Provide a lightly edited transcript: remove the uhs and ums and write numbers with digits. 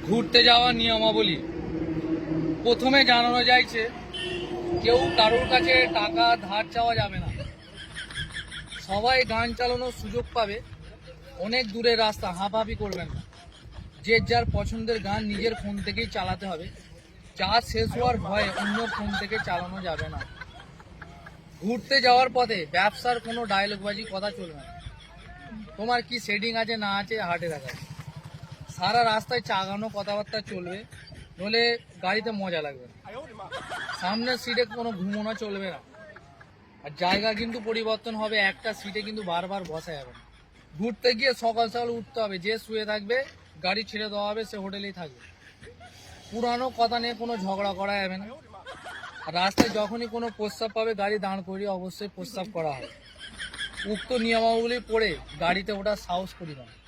ঘুরতে যাওয়ার নিয়মাবলী। প্রথমে জানানো যাইছে কেউ কারোর কাছে টাকা ধার চাওয়া যাবে না। সবাই গান চালানোর সুযোগ পাবে। অনেক দূরের রাস্তা হাঁপাহাঁপি করবেন না। যে যার পছন্দের গান নিজের ফোন থেকেই চালাতে হবে। চার্জ শেষ হওয়ার ভয়ে অন্য ফোন থেকে চালানো যাবে না। ঘুরতে যাওয়ার পথে ব্যবসার কোনো ডায়লগবাজি কথা চলবে না। তোমার কি সেটিং আছে না আছে হাটে রাখা। সারা রাস্তায় চাগানো কথাবার্তা চলবে, নইলে গাড়িতে মজা লাগবে না। সামনের সিটে কোনো ঘুমোনো চলবে না। আর জায়গা কিন্তু পরিবর্তন হবে, একটা সিটে কিন্তু বারবার বসা যাবে না। ঘুরতে গিয়ে সকাল সকাল উঠতে হবে। যে শুয়ে থাকবে গাড়ি ছেড়ে দেওয়া হবে, সে হোটেলেই থাকবে। পুরানো কথা নিয়ে কোনো ঝগড়া করা যাবে না। আর রাস্তায় যখনই কোনো প্রস্তাব পাবে গাড়ি দাঁড় করিয়ে অবশ্যই প্রস্তাব করা হবে। উক্ত নিয়মাবলী পড়ে গাড়িতে ওঠার সাহস করি না।